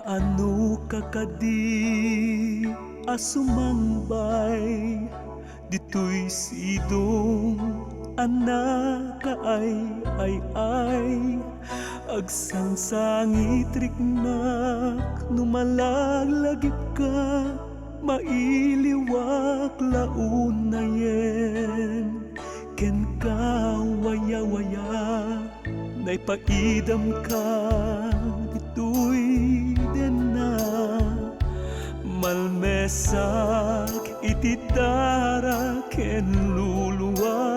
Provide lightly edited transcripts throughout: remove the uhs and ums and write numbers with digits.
Maano ka kadi asumambay dito'y sidong anak ka ay agsangsangit riknak numalaglagip ka mailiwak laun na yen ken ka waya-waya naipaidam ka dito'y dena malmesak ititara ken luluwa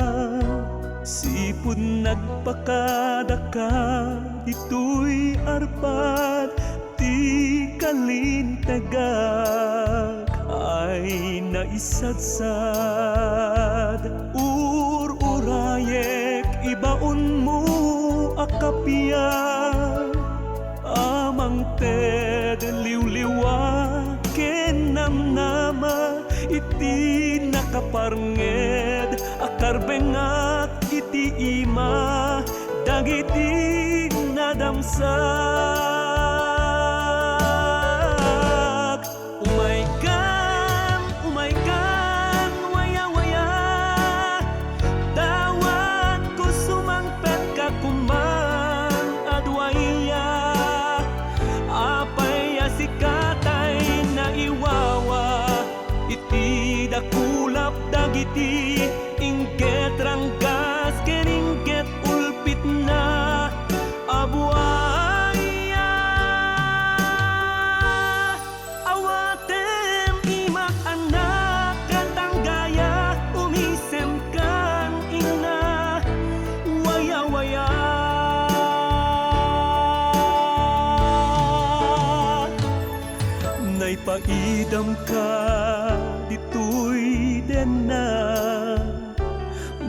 sipud nagpakadaka dito'y arpad ti kalintagak ay naisadsad urayek ibaon mo akapya amang ted liwliwa ken namnama iti nakaparnged akarbengak iti ima dagiti nadamsak umay kan waya-waya dawat ko sumangpet ka kumang adwaya apay asikatay na iwawa iti dakulap dagiti ingket ranggas ken ingket ulpit na abuaya awatem imak anak katanggaya umisem kan ina waya-waya naipaidam ka dito'y dena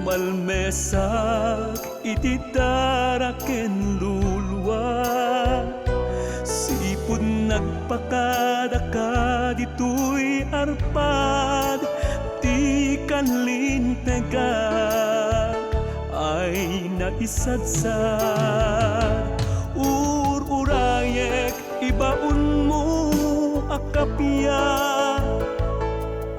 malmesak ititara ken luluwa sipud nagpakadaka dito'y arpad ti kalintagak ay naisadsad urayek ibaon mo akapya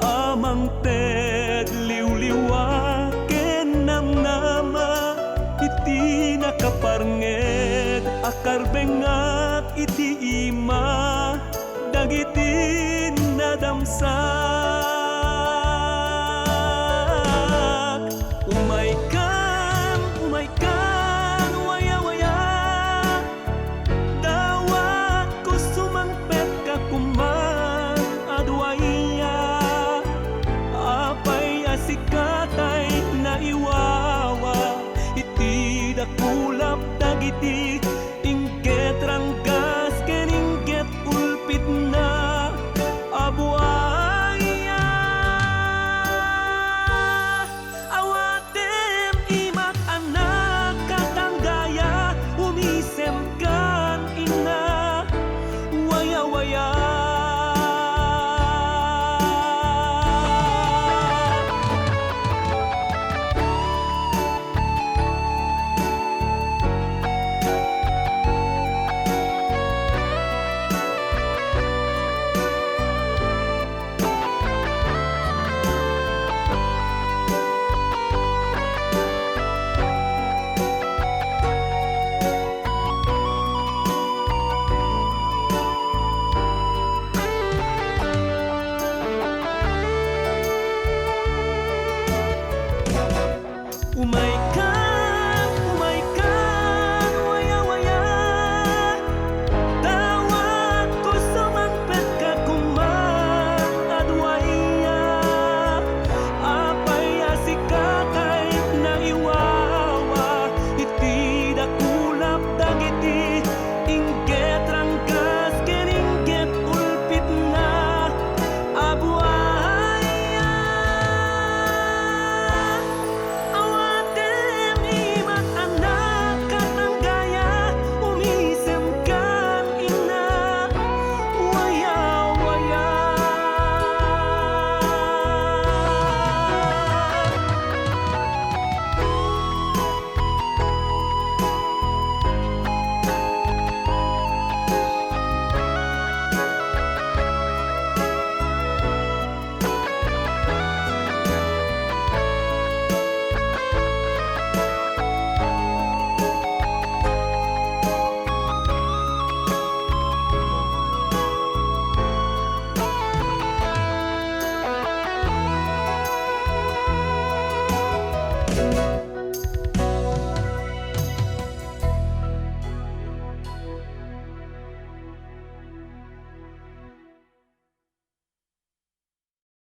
amang ted liwliwa ken namnama iti nakaparnged akarbengak iti ima dagiti nadamsak umay kan waya-waya dawat ko sumangpet ka kumang adwaya apay asikatay na iwawa iti dakulap dagiti ingket ranggas ken ingket ulpit na abuaya awatem imak anak katanggaya umisem kan ina waya-waya umay ka